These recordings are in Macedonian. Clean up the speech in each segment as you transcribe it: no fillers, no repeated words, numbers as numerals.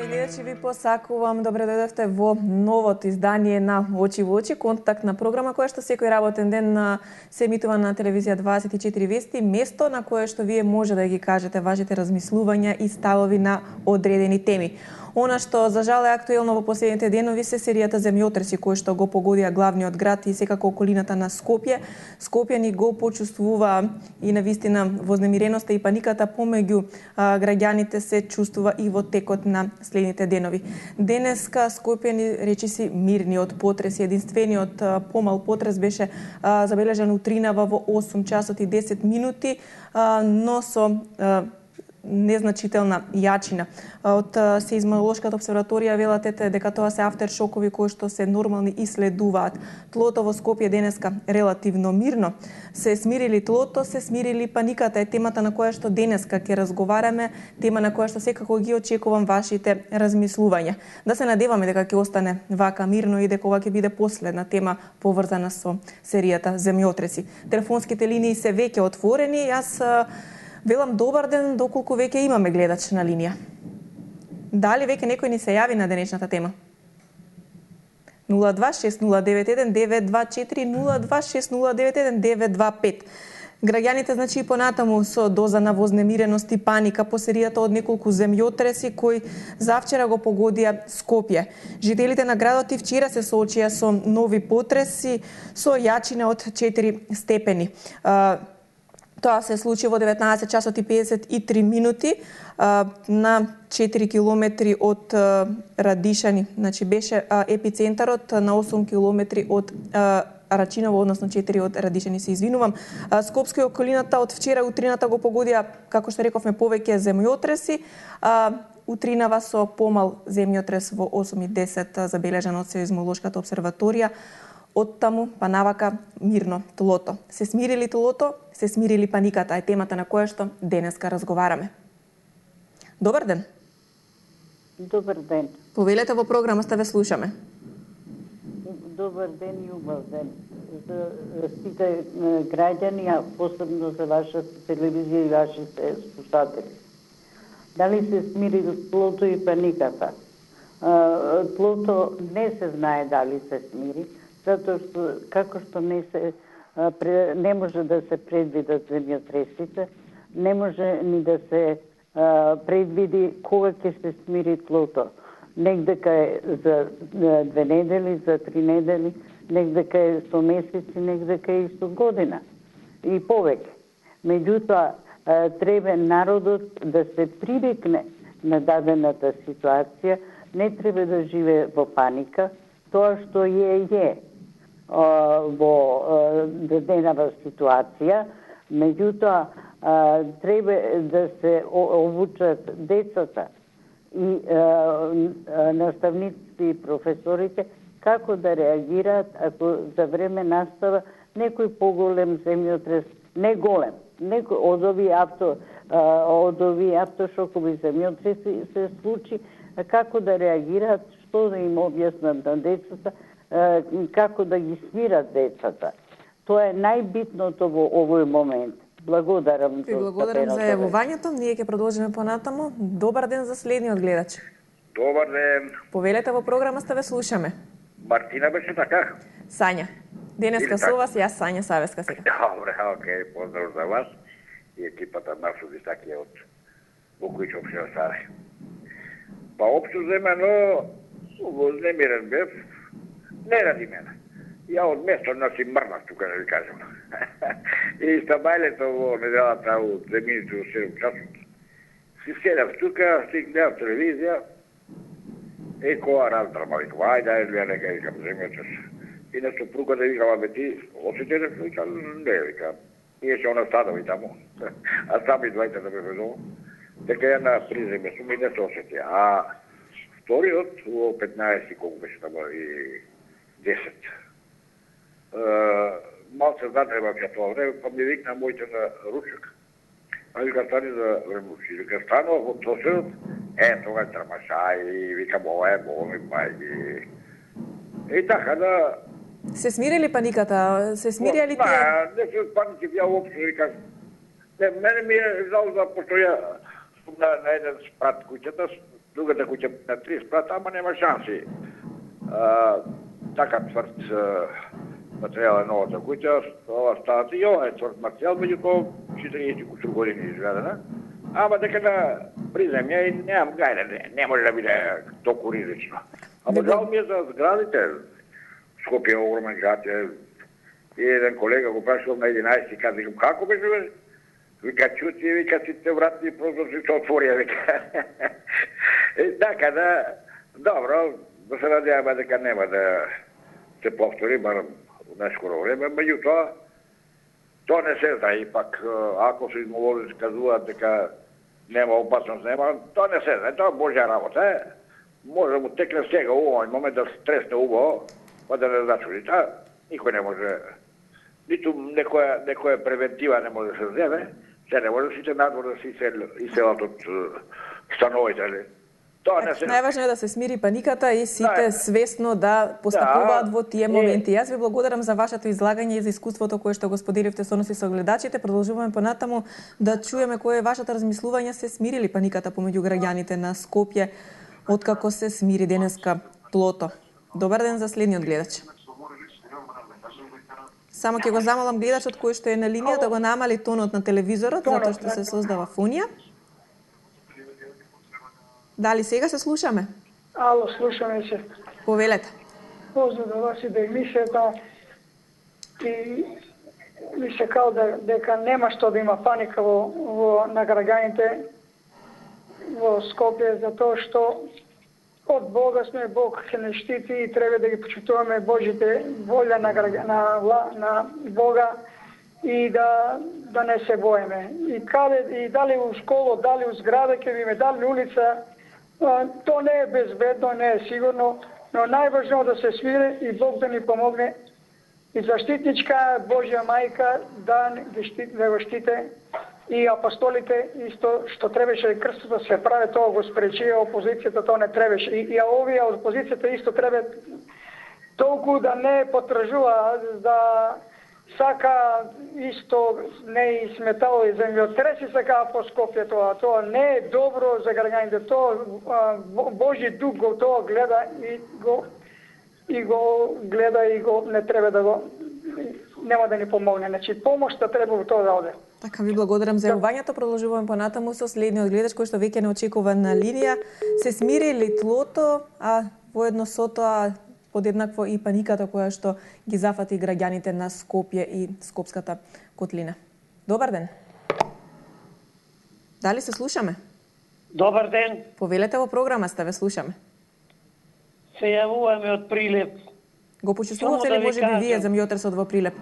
гледачи, ви посакувам добре дојдовте во новото издание на Очи во очи, контактна програма која што секој работен ден се емитува на телевизија 24 Вести, место на кое што вие може да ги кажете вашите размислувања и ставови на одредени теми. Она што за жал е актуелно во последните денови се серијата земјотреси кои што го погодија главниот град и секако околината на Скопје. Скопјани го почувствува и навистина вознемиреноста и паниката помеѓу граѓаните се чувствува и во текот на следните денови. Денеска Скопјани речиси мирни од потреси. Единствениот помал потрес беше забележан утринава во 8 часот и 10 минути, но со незначителна јачина. Од Сеизмолошката обсерваторија велат дека тоа се афтершокови кои што се нормални и следуваат. Тлото во Скопје денеска релативно мирно. Се смирили тлото, се смирили паниката е темата на која што денеска ќе разговараме, тема на која што секако ги очекувам вашите размислувања. Да се надеваме дека ќе остане вака мирно и дека ова ќе биде последна тема поврзана со серијата земјотреси. Телефонските линии се веќе отворени. Јас велам добар ден, доколку веќе имаме гледач на линија. Дали веќе некој ни се јави на денешната тема? 026091924 026091925. Граѓаните значи понатаму со доза на вознемиреност и паника по серијата од неколку земјотреси кои завчера го погодија Скопје. Жителите на градот и вчера се соочија со нови потреси со јачина од 4 степени. Тоа се случи во 19 часот и 53 минути на 4 километри од Радишани. Значи беше епицентарот на 8 километри од Рачиново, односно 4 од Радишани, се извинувам. Скопско и околината од вчера утрината го погодија, како што рековме, повеќе земјотреси. Утринава со помал земјотрес во 8:10 забележан од Сеизмолошката обсерваторија. Од таму па навака мирно тлото. Се смирили тлото, се смирили паниката е темата на која што денеска разговараме. Добар ден. Добар ден. Повелете во програмата, ве слушаме. Добар ден и убав ден. За сите граѓани, а посебно за вашата телевизија и вашите слушатели. Дали се смирили тлото и паниката? Тлото не се знае дали се смири, затоа што како што не може да се предвидат земјотресите, не може ни да се предвиди кога ќе се смири тлото. Негдека е за 2 недели, за 3 недели, негдека е со месеци, негдека е и со година и повеќе. Меѓутоа, треба народот да се привикне на дадената ситуација, не треба да живее во паника, тоа што е во даденава ситуација, меѓутоа треба да се обучат децата и наставниците и професорите како да реагираат ако за време настава некој поголем земјотрес, не голем, некој од овие автошокови земјотреси се случи, како да реагираат, што да им објаснат на децата, како да ги смират децата. Тоа е најбитното во овој момент. Благодарам. Ви благодарам за јавувањето. Ние ќе продолжиме понатаму. Добар ден за следниот гледач. Добар ден. Повелете во програма, ве слушаме. Мартина беше така? Сања. Денеска со вас, јас Сања Савеска сега. Добре, окей, поздрав за вас и екипата на Судисакија од Букуич општина Сарај. Па општо земено вознемирен бев, не ради мене. Ја од место си мрнав тука, да ви кажем. И стабајлето во неделата од земините во 7 часот. Си седав тука, си гледав телевизија, кога раздрама, викам, ајде, нека, викам, земјотрес. И на супруга да викам, бе ти, осетите, викам, не, викам. Ние се она стадови таму, а сами двајца да ме ведомо, дека една приземе сум и не се осети. А вториот, во 15, колку беше таму и 10, малце затребав ја тоа време, па ми викна мојте на ручек. А вика, стани за времучи. Вика, станува во соседот, тога трамашај, викам, ова е болни, мајги. И така да... Се смирили паниката? Се смирија ли тие? Не се паники, ја уопшто, викам. Мене ми е жал за, пошто ја на еден спрат куќата, другата куќа на 30 спрата, ама нема шанси. Така тврд материјал е новата куќа, ова стават и ова е тврд материјал, меѓутоа 40 кусур години изградена. Ама дека на приземја и немам гајде, не може да биде толку ризично. Ама жал ми е за зградите. Скопје е огромен град е. И еден колега го прашувам на 11 каза, како беше бе? Вика, чути, вика, сите вратни прозорци се отворија, вика. Така да, добро, да се надеваме дека нема да се повтори, барам в најскоро време, меѓутоа, тоа не се знае, пак, ако се измолози казуваат дека нема опасност, нема, тоа не се знае, тоа Божја работа е. Може да му текне сега у овој момент да се тресне убаво, па да не зачуди. Никој не може, ниту некоја превентива не може да се земе, се не може да сите надвор да се иселат од становите. Тоа не се... Најважно е да се смири паниката и сите свесно да постапуваат во тие моменти. Јас ви благодарам за вашето излагање и за искуството кое што го споделивте со нас и со гледачите. Продолжуваме понатаму да чуеме кое е вашето размислување, се смири ли паниката помеѓу граѓаните на Скопје откако се смири денеска тлото. Добар ден за следниот гледач. Само ќе го замолам гледачот кој што е на линија да го намали тонот на телевизорот, затоа што се создава фунија. Дали сега се слушаме? Ало, слушаме се. Повелете. Поздрав до вас и да емисијата. И ми се као дека нема што да има паника на граѓаните во Скопје, затоа што од Бога сме, Бог се не штити и треба да ги почитуваме Божите волја на Бога и да не се боеме. И дали у школа, дали у зграда, ќе биме дали улица, то не е безбедно, не е сигурно, но најважно да се смири и Бог да ни помогне и заштитничка Божја мајка да го штите и апостолите исто што требаше крстот да се прави, тоа го спречија опозицијата, тоа не требаше. И овие опозицијата исто треба толку да не потражува, да сака исто не изметало и земјотреси сака по Скопје тоа не е добро за граѓаните, тоа Божји дух го тоа гледа и го гледа и го не треба да го нема да ни помогне. Значи помошта треба во тоа да оде. Така ви благодарам за јавувањето. Продолжуваме понатаму со следниот гледач кој што веќе не очекува на линија. Се смири ли тлото, а воедно со тоа подеднакво и паниката која што ги зафати граѓаните на Скопје и Скопската котлина. Добар ден. Дали се слушаме? Добар ден. Повелете во програма сте, ве слушаме. Се јавуваме од Прилеп. Го почувствувате ли можеби вие земјотресот во Прилеп?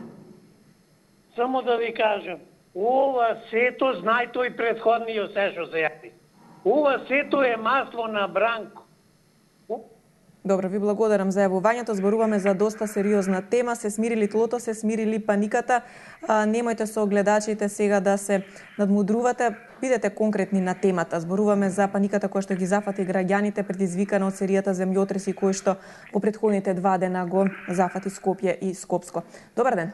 Само да ви кажам, ова сето, знај тој претходниот се што се јави. Ова сето е масло на бранко. Добро, ви благодарам за јавувањето. Зборуваме за доста сериозна тема. Се смири ли тлото, се смири ли паниката? Немојте со гледачите сега да се надмудрувате. Бидете конкретни на темата. Зборуваме за паниката која што ги зафати граѓаните, предизвикана од серијата земјотреси кои што во претходните 2 дена го зафати Скопје и Скопско. Добар ден.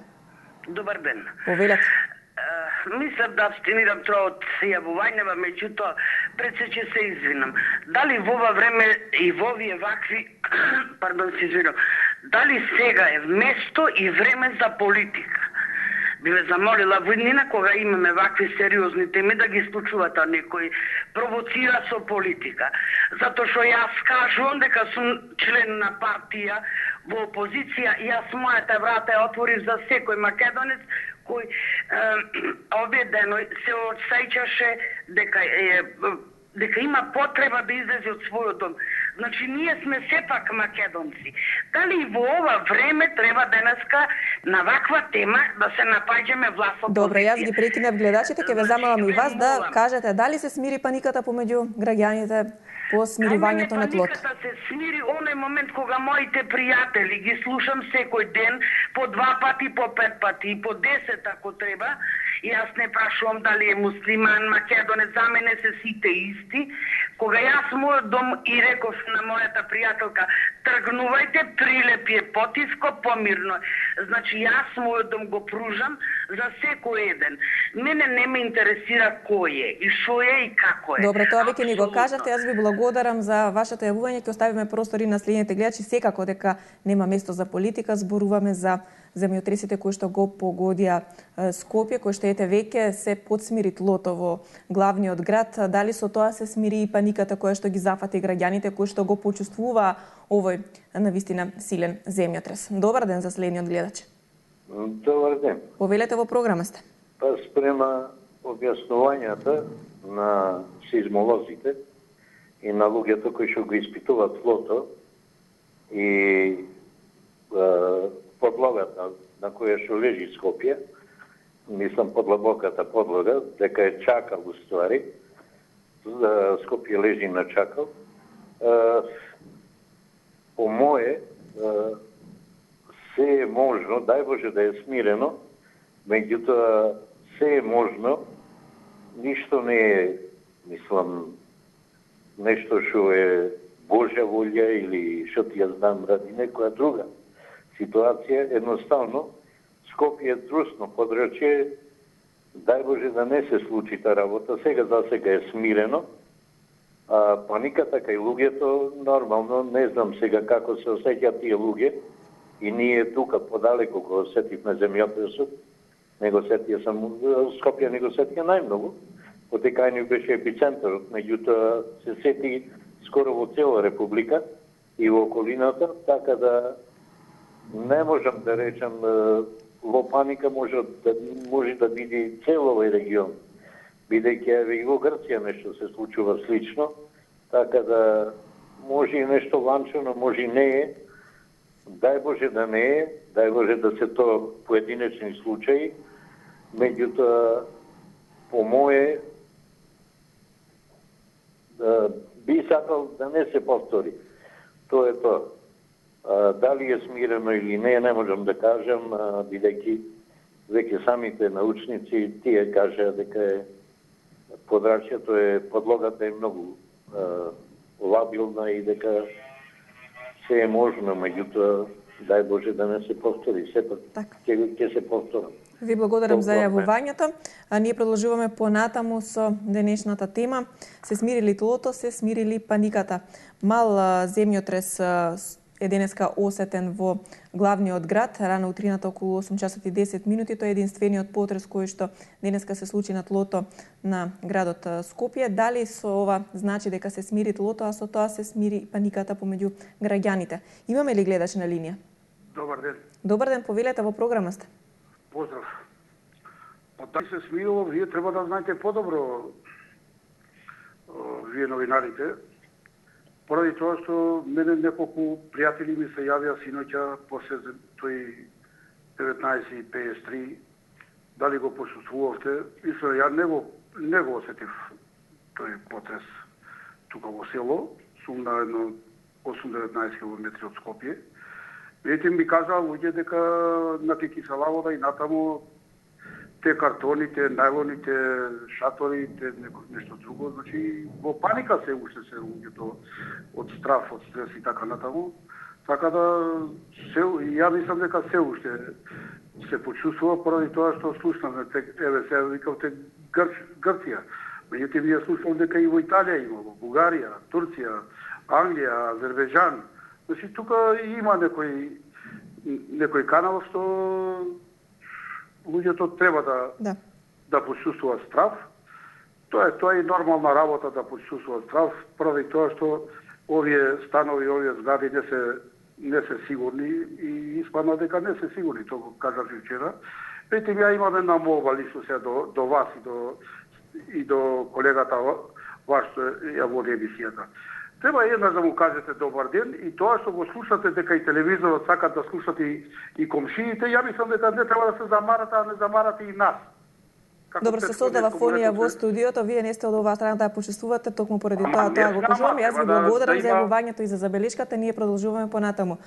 Добар ден. Повелете. Мислам да абстинирам тоа од јавувањава, меѓутоа пред се ќе се извинам. Дали во ова време и во овие вакви, се извинам, дали сега е место и време за политика? Би ве замолила војнина кога имаме вакви сериозни теми да ги исклучувате, некој провоцира со политика. Затоа што јас кажувам дека сум член на партија во опозиција и јас мојата врата ја отворив за секој македонец кој обедено се осеќаше дека има потреба да излезе од својот дом. Значи, ние сме сепак македонци. Дали и во ова време треба денеска на ваква тема да се напаѓаме власт опозиција? Добро, јас ги прекинав гледачите, ќе ве замолам и вас да кажете дали се смири паниката помеѓу граѓаните по смирувањето на тлото. Паниката се смири оној момент кога моите пријатели ги слушам секој ден по 2 пати, по 5 пати и по 10 ако треба. И јас не прашувам дали е муслиман, македонец, за мене се сите исти, Кога јас мојот дом и реков на мојата пријателка, тргнувајте, прилепи е потиско, помирно. Значи, јас мојот дом го пружам за секој еден. Мене не ме интересира кој е, и шо е, и како е. Добро, тоа веќе ни го кажавте. Јас ви благодарам за вашето јавување. Ќе оставиме простори на следните гледачи. Секако дека нема место за политика, зборуваме за земјотресите кои што го погодија Скопје, кои што ете веќе се подсмири тлото во главниот град. Дали со тоа се смири и паниката која што ги зафати граѓаните кои што го почувствуваа овој навистина силен земјотрес? Добар ден за следниот гледач. Добар ден. Повелете, во програма сте. Па спрема објаснувањата на сизмолозите и на луѓето кои што го испитуваат тлото и подлогата на која што лежи Скопје, мислам подлабоката подлога, дека е чакал уствари, Скопје лежи на чакал. По мое, се е можно, дај Боже да е смирено, меѓутоа се е можно, ништо не е, мислам, нешто што е Божја волја или што ти ја знам ради некоја друга ситуација. Едноставно, Скопје е трусно подрачје, дај Боже да не се случи та работа. Сега за сега е смирено, а паниката кај луѓето, нормално, не знам сега како се осеќаат тие луѓе, и ние тука подалеку го осетивме земјотресот, не го сетија само Скопје, не го сетија најмногу, потека ни беше епицентарот, меѓутоа се сети скоро во цела република и во околината, така да не можам да речам во паника може да биде цел овој регион, бидејќи и во Грција нешто се случува слично, така да може и нешто ланчено, може и не е. Дај Боже да не е, дај Боже да се тоа поединечни случаи, меѓутоа по мое би сакал да не се повтори. Тоа е тоа. Дали е смирено или не, не можам да кажам, бидејќи веќе самите научници тие кажа дека е подрачјето е, подлогата е многу лабилна и дека се е можно, меѓутоа дај Боже да не се повтори. Сепак ќе се повтора. Ви благодарам за јавувањето. Ние продолжуваме понатаму со денешната тема. Се смирили тлото, се смирили паниката. Мал земјотрес е денеска осетен во главниот град, рано утрината околу 8 часот и 10 минути. Тој е единствениот потрес кој што денеска се случи на тлото на градот Скопје. Дали со ова значи дека се смири тлото, а со тоа се смири паниката помеѓу граѓаните? Имаме ли гледач на линија? Добар ден. Добар ден, повелете, во програма сте. Поздрав. Па дали се смирило, вие треба да знаете подобро, вие новинарите, поради тоа што мене неколку пријатели ми се јавија синоќа после тој 19:53, дали го почувствувавте. Мислам, ја не го осетив тој потрес тука во село, сум на едно 8-19 км од Скопје. Видите, ми кажаа луѓе дека на Кикисалавода и натаму те картоните, најлоните, шаторите, нешто друго, значи во паника се уште се луѓето од страф, од стрес и така натаму. Така да ја мислам дека се уште се почувствува поради тоа што слушнаме, еве се викавте Грција. Меѓутоа вие слушнам дека и во Италија има, во Бугарија, Турција, Англија, Азербејџан. Значи, тука има некој канал што луѓето треба да почувствуваат страв. Тоа е и нормална работа да почувствуваат страв, поради тоа што овие станови, овие згради не се сигурни и испадна дека не се сигурни, тоа го кажав и вчера. Пети ја имаме една молба лично се до вас и до колегата ваш што ја води емисијата. Треба еднаш да му кажете добар ден и тоа што го слушате дека и телевизорот сакат да слушат и комшиите, ја мислам дека не треба да се замарате, а не замарате и нас. Добро, се создава фонија во студиото, вие не сте од оваа страна да ја почувствувате, токму поради тоа го кажуваме. Јас ви благодарам за јавувањето и за забелешката, ние продолжуваме понатаму.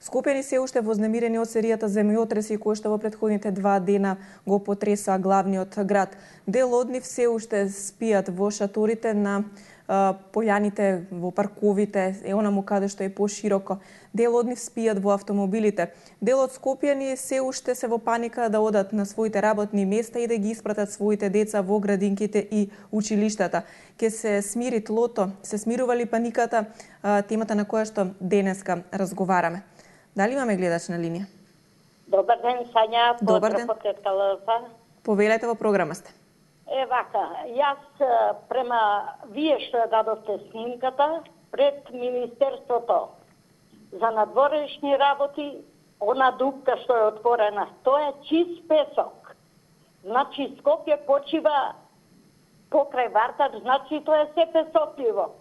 Скопјани се уште вознемирени од серијата земјотреси кои што во претходните 2 дена го потресаа главниот град. Дел од нив се уште спијат во шаторите на појаните во парковите, онаму каде што е пошироко. Дел од нив спијат во автомобилите. Дел од Скопјани се уште се во паника да одат на своите работни места и да ги испратат своите деца во градинките и училиштата. Ке се смири тлото, се смирува ли паниката, темата на која што денеска разговараме. Дали имаме гледач на линија? Добар ден, Сања. Добар ден. Повелете, во програма сте. Вака, јас према вие што ја дадовте снимката пред Министерството за надворешни работи, она дупка што е отворена, тоа е чист песок. Значи Скопје почива покрај Вартар, значи тоа е се песокливо.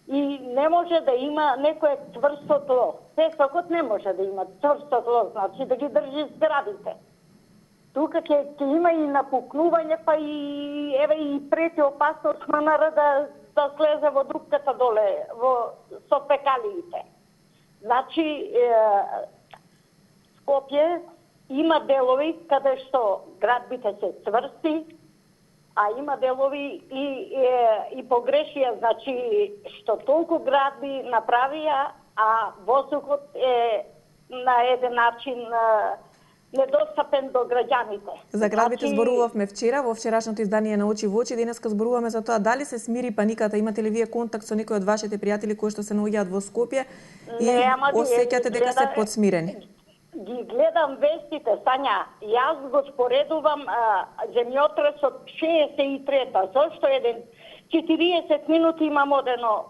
И не може да има некое тврсто тло. Песокот не може да има тврсто тло, значи да ги држи зградите. Тука ќе има и напукнување, па и еве и прети опасност МНР да слезе во дупката доле со фекалиите. Значи Скопје има делови каде што градбите се цврсти, а има делови и погрешија, значи што толку градби направија, а воздухот е на еден начин недостапен до граѓаните. За градбите зборувавме вчера, во вчерашното издание на Очи во очи, денеска зборуваме за тоа дали се смири паниката, имате ли вие контакт со некој од вашите пријатели кои што се наоѓаат во Скопје и осеќате дека се подсмирени? Ги гледам вестите, Сања. Јас го споредувам земјотресот 63-та. Зошто 40 минути имам одено.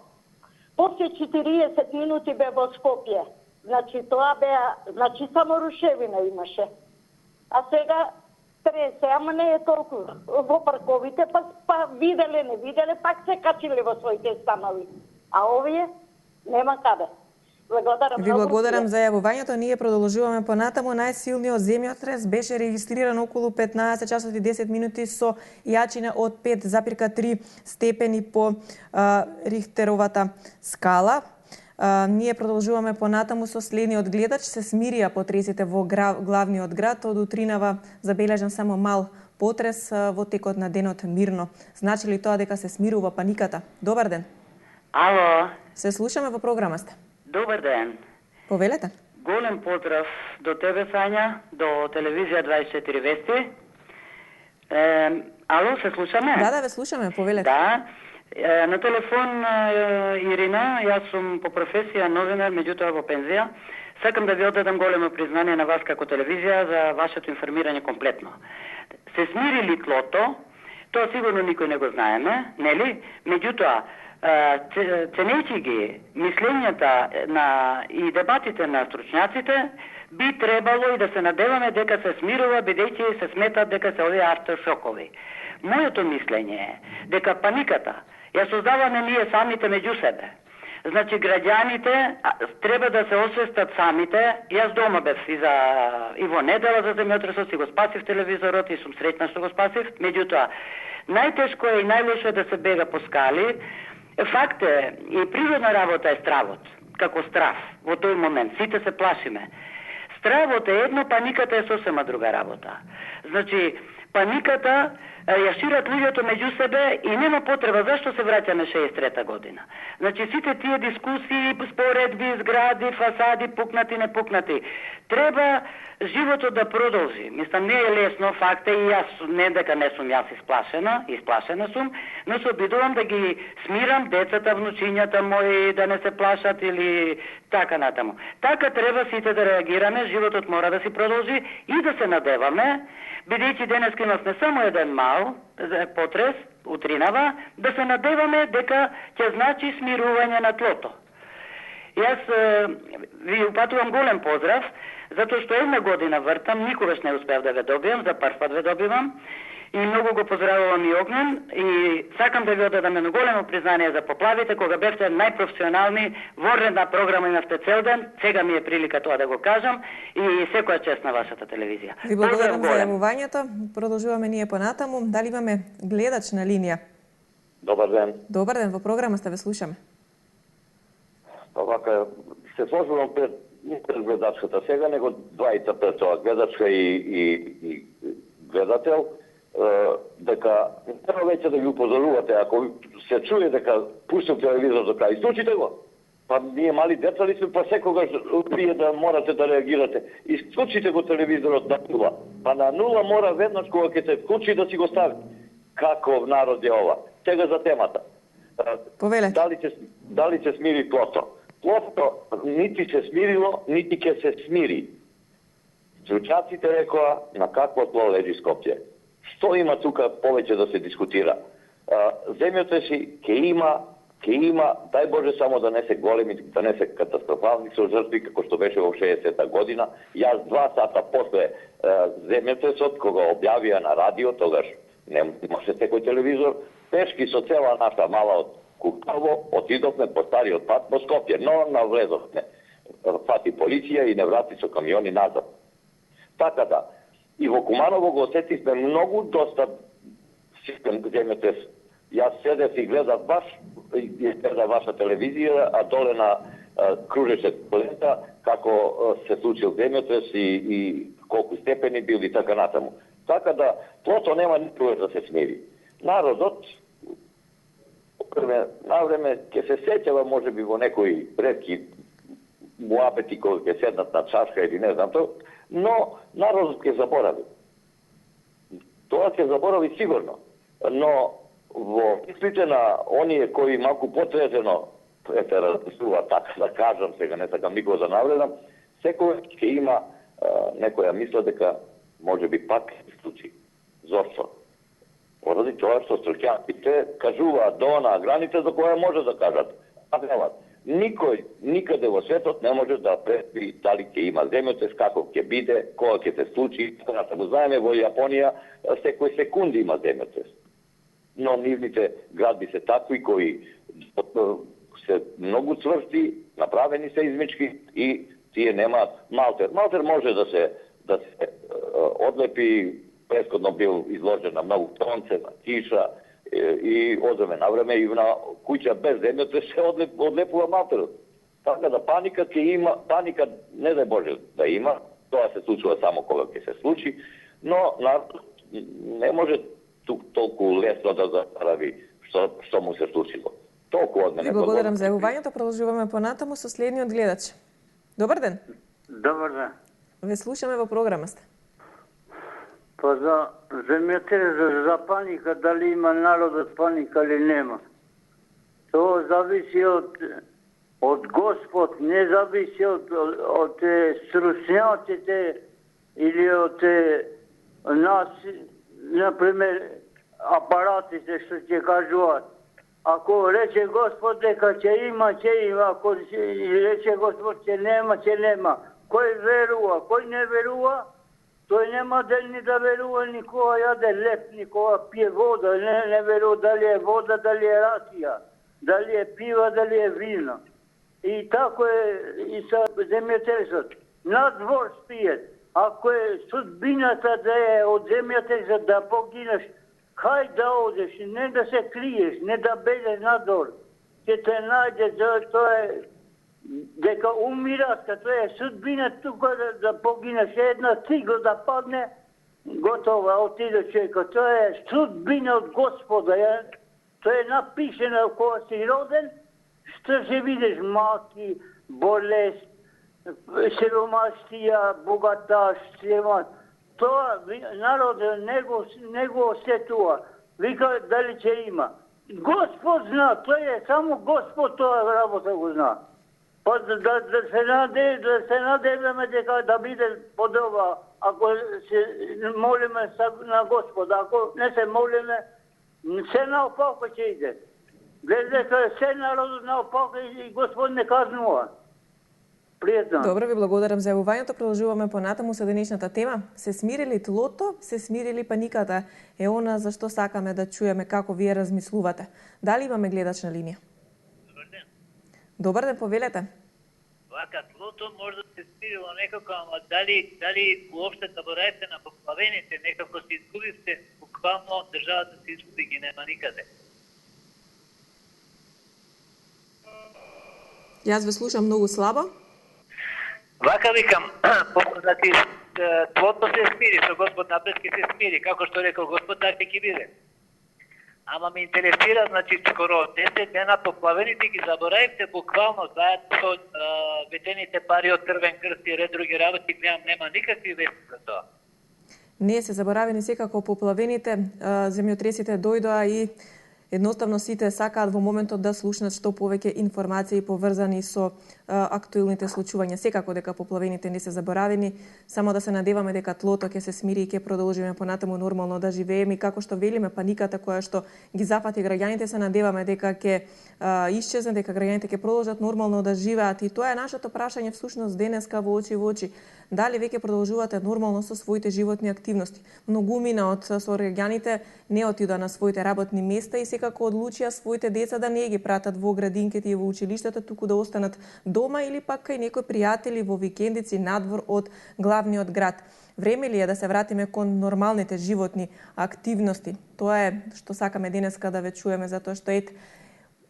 После 40 минути бе во Скопје. Значи тоа беа, значи само рушевина имаше. А сега тресе, ама не е толку. Во парковите па виделе, не виделе, пак се качиле во своите станови. А овие нема каде. Ви благодарам за јавувањето. Ние продолжуваме понатаму. Најсилниот земјотрес беше регистриран околу 15 часот и 10 минути со јачина од 5,3 степени по Рихтеровата скала. Ние продолжуваме понатаму со следниот гледач. Се смирија потресите во главниот град. Од утринава забележан само мал потрес, во текот на денот мирно. Значи ли тоа дека се смирува паниката? Добар ден. Ало. Се слушаме, во програма сте. Добар ден. Повелете. Голем поздрав до тебе, Сања, до телевизија 24 Вести. Ало, се слушаме? Да, ве слушаме, повелете. Да. На телефон Ирина, јас сум по професија новинар, меѓутоа во пензија. Сакам да ви оддадам големо признание на вас како телевизија за вашето информирање комплетно. Се смири ли тлото? Тоа сигурно никој не го знаеме, нели? Меѓутоа, ценејќи ги мислењата и дебатите на стручњаците, би требало и да се надеваме дека се смирува, бидејќи се сметат дека се овие авторшокови. Моето мислење е дека паниката ја создаваме ние самите меѓу себе. Значи, граѓаните треба да се освестат самите. Јас дома бев и во недела за земјотресот, си го спасив телевизорот и сум среќна што го спасив. Меѓутоа, најтешко е и најлошо е да се бега по скали. Факт е, и природна работа е стравот, како страв, во тој момент. Сите се плашиме. Стравот е едно, паниката е сосема друга работа. Значи, паниката ја шират луѓето меѓу себе и нема потреба. Зашто се враќаме 63-та година? Значи, сите тие дискусии, споредби, згради, фасади, пукнати, не пукнати. Треба животот да продолжи. Мислам, не е лесно, факт е, и јас не дека не сум јас исплашена сум, но се обидувам да ги смирам децата, внучињата мои, да не се плашат или така натаму. Така треба сите да реагираме, животот мора да си продолжи и да се надеваме, бидејќи денеска имавме само еден мал потрес, утринава, да се надеваме дека ќе значи смирување на тлото. Јас ви упатувам голем поздрав, затоа што една година вртам, никогаш не успеав да ве добијам, за прв пат ве добивам, и многу го поздравувам и Огнен, и сакам да ви одадам едно големо признание за поплавите, кога бевте најпрофесионални, ворредна програма имавте цел ден, сега ми е прилика тоа да го кажам, и секоја чест на вашата телевизија. Ви благодарам за јавувањето. Продолжуваме ние понатаму. Дали имаме гледач на линија? Добар ден. Добар ден, во програма сте, ве слушаме. Вака, се сложувам пред гледачката сега, него двајца пред тоа, гледачка и гледател. дека не треба веќе да ги упозорувате, ако се чуе дека пуштам телевизор до крај, исклучите го. Па ние мали деца ли сме, па секогаш вие да морате да реагирате. Исклучите го телевизорот на нула. Па на нула мора веднаш кога ќе се вклучи да си го стави. Каков народ е ова? Сега за темата. Дали се смири Тлото? Тлото нити се смирило, нити ќе се смири. Stručnjacите rekao na kakvo tlo leži Skopje. Što ima tuka povеќе да се дискутира? Земјотреси ќе има, дай Боже само да не се големи, да не се катастрофални со жртви, како што беше во 60-та година. Јас 2 сата после земјотресот, кога објавија на радио, тогаш не имаше секој телевизор, пешки со цела наша мала од Куково, отидовме по стариот пат во Скопје, но навлезовме. Фати полиција и не врати со камиони назад. Така да, и во Куманово го осетивме многу доста систем земјотрес. Јас седев и гледав ваша телевизија, а доле на кружеше полета како се случил земјотрес и колку степени бил и така натаму. Така да, Тлото нема никога да се смири. Народот навреме ќе се сеќава можеби во некои ретки муабети кои ќе седнат на чашка или не знам то, но народот ќе заборави. Тоа ќе заборави сигурно, но во мислите на оние кои малку потрезено размислуваат, така да кажам, сега не сакам никога да навредам, секој ќе има некоја мисла дека можеби пак се случи. Зошто? Поради тоа што stručnjacите кажуваат до онаа граница за која може да кажат. Никој никаде во светот не може да предвиди дали ќе има земјотрес, каков ќе биде, кога ќе се случи. Го знаеме во Јапонија секој секунди има земјотрес. Но нивните градби се такви кои се многу цврсти, направени се измички и тие немаат Малтер. Малтер може да се одлепи, претходно бил изложен на многу сонце, на киша и од време на време и на куќа без земјотрес се одлепува Малтерот. Така да паника ќе има, паника не дај Боже да има, тоа се случува само кога ќе се случи, но не може толку лесно да заправи што му се случило. Толку од мене. Ви благодарам за јавувањето. Продолжуваме понатаму со следниот гледач. Добар ден. Добар ден. Ве слушаме во програма сте. Па за земјотрес, за паника, дали има народот паника или нема. Тоа зависи од Господ, не зависи од stručnjacите или од нас, например, апаратите што ќе кажуваат. Ако рече Господ дека ќе има, ако рече Господ ќе нема. Кој верува, кој не верува, тој нема ни да верува, никога јаде леп, никога пие вода, не верува дали е вода, дали е ракија, дали е пива, дали е вино. И тако е и со земјотресот. На двор спиет. Ако е судбината да е од земјотресот да погинеш, кај да одеш, не да се криеш, не да бедеш надвор. Ќе те најде, тоа е дека умират, като е судбина тука да погинеш, една цигла да падне, готова, отиде човека. Тоа е судбина од Господа. Тоа е напишено кога си роден, што ќе видиш маки, болест, сиромаштија, богаташ, тоа народот не го осетува. Вика дали ќе има. Господ зна, тоа е само Господ тоа работа го зна. Па да се надеваме дека да биде подобро, ако се молиме на Господа, ако не се молиме, се наопако ќе иде. Дека се народот наопако и Господ не казнува. Пријатно. Добро, ви благодарам за јавувањето. Продолжуваме понатаму со денешната тема. Се смирили Тлото, се смирили паниката. Е она за што сакаме да чуеме како вие размислувате. Дали имаме гледач на линија? Добар ден. Добар ден, повелете. Вака, Тлото може да се смирило некако, ама дали уопште заборавите на поплавените, некако се изгубивте, буквално државата се изгуби, ги нема никаде. Јас ве слушам многу слабо. Вака викам, тлото се смири, со Господ напред ќе се смири, како што рекол Господ, така ќе биде. Ама ме интересира, значи, скоро 10 дена поплавените ги заборавивте буквално, заедно со ветените пари од Црвен крст и ред други работи, гледам, нема никакви вести за тоа. Не се заборавени секако поплавените, земјотресите дојдоа и едноставно сите сакаат во моментот да слушнат што повеќе информации поврзани со актуелните случувања. Секако дека поплавените не се заборавени, само да се надеваме дека тлото ќе се смири и ќе продолжиме понатаму нормално да живееме, и како што велиме, паниката која што ги зафати граѓаните, се надеваме дека ќе исчезне, дека граѓаните ќе продолжат нормално да живеат. И тоа е нашето прашање всушност денеска во очи во очи. Дали веќе продолжувате нормално со своите животни активности? Многумина од сограѓаните не отидоа на своите работни места и секако одлучија своите деца да не ги пратат во градинките и во училиштата, туку да останат дома или пак кај некои пријатели во викендици надвор од главниот град. Време ли е да се вратиме кон нормалните животни активности? Тоа е што сакаме денеска да ве чуеме, затоа што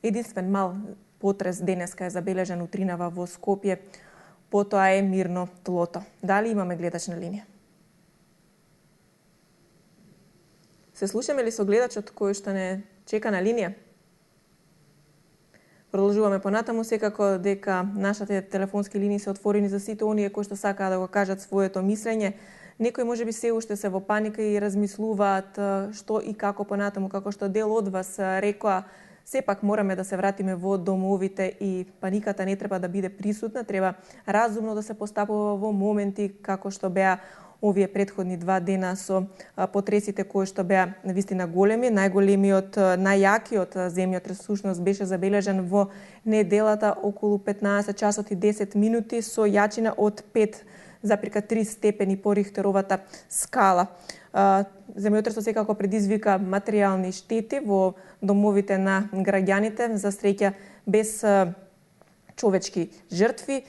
единствен мал потрес денеска е забележен утринава во Скопје. Потоа е мирно тлото. Дали имаме гледач на линија? Се слушаме ли со гледачот кој што не чека на линија? Продолжуваме понатаму, секако дека нашите телефонски линии се отворени за сите оние кои што сакаат да го кажат своето мислење. Некои можеби се уште се во паника и размислуваат што и како понатаму, како што дел од вас рекоа. Сепак мораме да се вратиме во домовите и паниката не треба да биде присутна, треба разумно да се постапува во моменти како што беа овие претходни 2 дена со потресите кои што беа навистина големи. Најголемиот, најјакиот земјотрес всушност беше забележен во неделата околу 15 часот и 10 минути со јачина од 5,3 степени по Рихтеровата скала. Земјотресот секако предизвика материјални штети во домовите на граѓаните, за среќа без човечки жртви.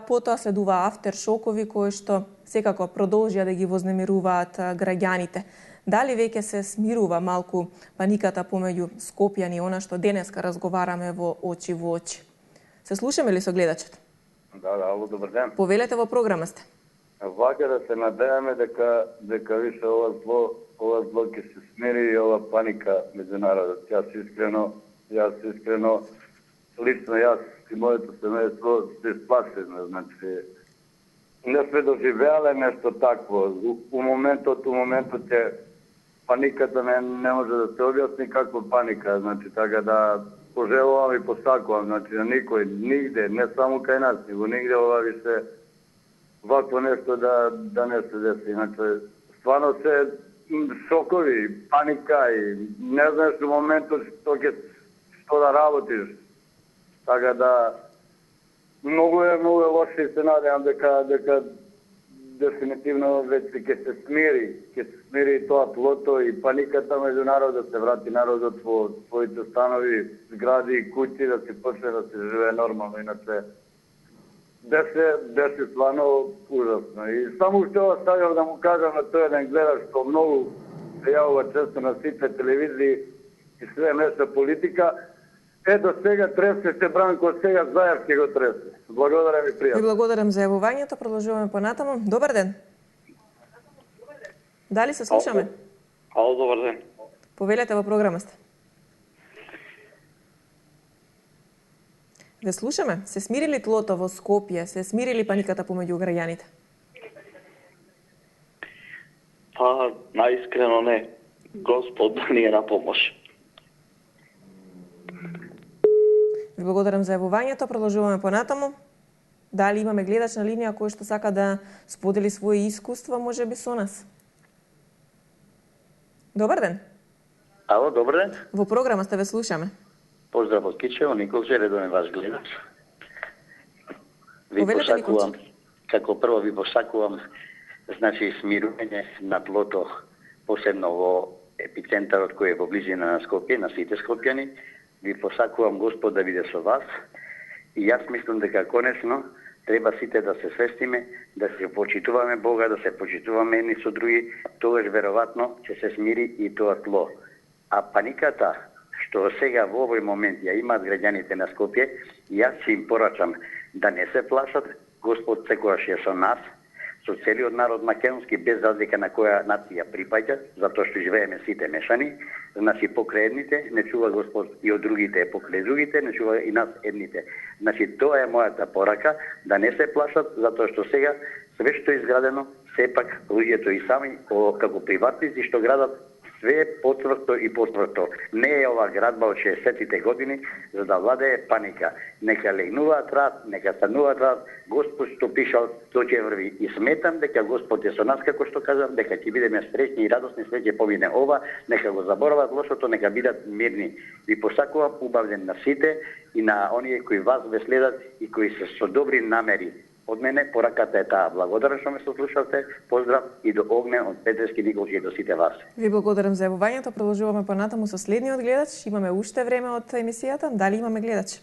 Потоа следува афтершокови кои што секако продолжија да ги вознемируваат граѓаните. Дали веќе се смирува малку паниката помеѓу скопјани, она што денеска разговараме во очи во очи? Се слушаме ли со гледачот? Да, ало, добар ден. Повелете, во програма сте. Вака да се надејаме дека више ова зло ќе се смири и ова паника меѓу народот. Јас искрено, лично јас и моето семејство се сплашено, значи не сме доживеале нешто такво. У моментот е паниката не може да се објасни како паника, значи така да пожелувам и посакувам, значи на никој, нигде, не само кај нас, него нигде ова више вакво нешто да не се деси. Значи, стварно се шокови, паника и не знаеш у моментот што да работиш. Така да многу е лошо и се надевам дека дефинитивно веќе ќе се смири тоа тлото и паниката меѓу народот, да се врати народот во своите станови, згради и куќи, да се почне да се живее нормално, иначе беше стварно ужасно. И само уште ова сакам да му кажам на тој еден гледач што многу се јавува често на сите телевизии и све меша политика. Ето сега тресеше Бранко, сега Заев ќе го тресе. Благодарам и пријатно. Ви благодарам за јавувањето, продолжуваме понатаму. Добар ден. Дали се слушаме? Ало, добар ден. Повелете, во програма сте. Ве слушаме. Се смири ли тлото во Скопје? Се смири ли паниката помеѓу граѓаните? Па, наискрено не. Господ ни е на помош. Ви благодарам за јавувањето. Продолжуваме понатаму. Дали имаме гледач на линија кој што сака да сподели своји искуства, можеби со нас? Добар ден. Ало, добар ден. Во програма сте, ве слушаме. Поздрав од Кичево, Николче, редовен ваш гледач. Ви Повелете, посакувам, како прво ви посакувам, значи смирување на тлото, посебно во епицентарот кој е во близина на Скопје, на сите скопјани. Ви посакувам Господ да биде со вас. И јас мислам дека конечно треба сите да се свестиме, да се почитуваме Бога, да се почитуваме едни со други, тогаш веројатно ќе се смири и тоа тло. А паниката што сега во овој момент ја имаат граѓаните на Скопје, јас ќе им порачам да не се плашат, Господ секогаш е со нас, со целиот народ македонски, без разлика на која нација припаѓа, затоа што живееме сите мешани. Значи, покрај едните не чува Господ и од другите, покрај другите не чува и нас едните. Значи, тоа е мојата порака, да не се плашат, затоа што сега све што е изградено, сепак луѓето и сами, како приватници што градат, све е потврдо и потврдо. Не е ова градба од 60-тите години за да владее паника. Нека легнуваат рад, нека стануваат рад, Господ што пишал, тоа ќе врви. И сметам дека Господ е со нас, како што кажам, дека ќе бидеме среќни и радосни, све ќе помине ова, нека го заборават лошото, нека бидат мирни. Ви посакувам убав ден на сите и на оние кои вас ве следат и кои се со добри намери. Од мене пораката е таа. Благодарам што ме слушавте. Поздрав и до Огне од Петревски Николски и до сите вас. Ви благодарам за јавувањето. Продолжуваме понатаму со следниот гледач. Имаме уште време од емисијата. Дали имаме гледач?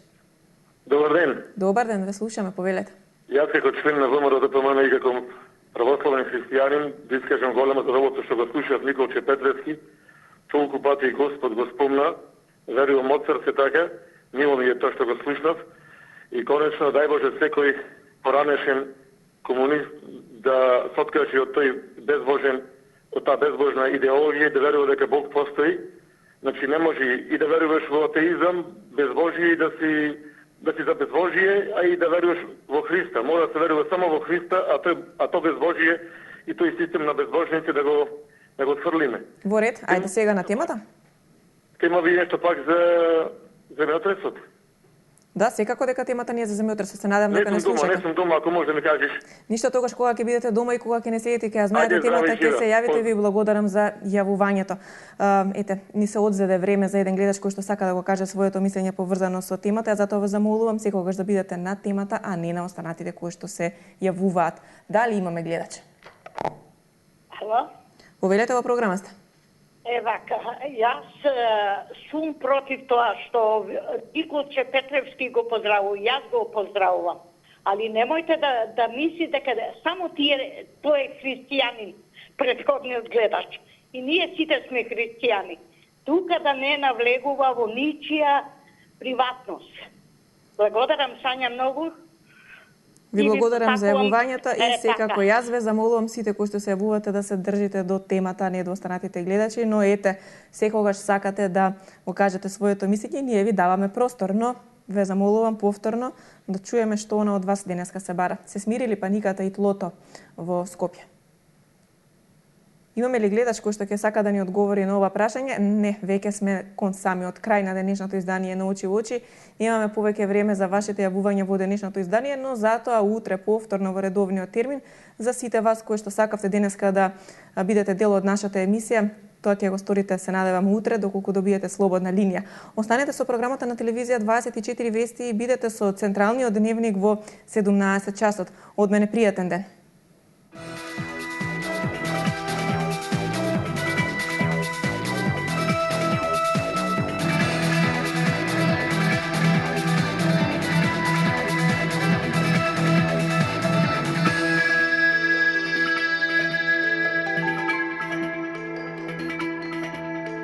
Добар ден. Добар ден, ве слушаме, повелете. Јас како член на ВМРО ДПМН и како православен христијанин да искажам големо задоволство што го слушав Николче Петревски. Толку пати Господ го спомна. Верувам од срце така. Мило ми е тоа што го слушнав. И конечно, дај Боже секој поранешен комунист да се откаже од тој безбожен, од таа безбожна идеологија, да верува дека Бог постои. Значи не може и да веруваш во атеизам, безбожие и да си за безбожие, а и да веруваш во Христа. Мора да се верува само во Христа, а то безбожие и тој систем на безбожници да го отфрлиме. Во ред, ајде сега на темата. Тема ви нешто пак за земјотресот. Да, секако дека темата не е за земјотресот, се надевам дека не слушате. Не сум дома, ако може да ми кажеш. Ништо тогаш кога ќе бидете дома и кога ќе не седите, ќе ја знаете темата, ќе се јавите, ви благодарам за јавувањето. Ете, ни се одзеде време за еден гледач кој што сака да го каже своето мислење поврзано со темата, а затоа ве замолувам секогаш да бидете на темата, а не на останатите кои што се јавуваат. Дали имаме гледач? Ало? Повелете во програма сте. Вака, јас сум против тоа што Николче Петревски го поздравува, јас го поздравувам. Али немојте да мисли дека само тој е христијанин, претходниот гледач. И ние сите сме христијани. Тука да не навлегува во ничија приватност. Благодарам, Сања, многу. Ви благодарам за јавувањето и секако јас ве замолувам сите кои што се јавувате да се држите до темата, а не до останатите гледачи, но ете, секогаш сакате да го кажете своето мислење, ние ви даваме простор, но ве замолувам повторно да чуеме што она од вас денеска се бара. Се смири ли паниката и тлото во Скопје? Имаме ли гледач кој што ќе сака да ни одговори на ова прашање? Не, веќе сме кон самиот крај на денешното издание на Очи во очи. Имаме повеќе време за вашите јавувања во денешното издание, но затоа утре повторно во редовниот термин за сите вас кои што сакавте денеска да бидете дел од нашата емисија. Тоа ќе го сторите, се надевам, утре, доколку добиете слободна линија. Останете со програмата на телевизија 24 вести и бидете со централниот дневник во 17 часот. Од мене пријатен ден.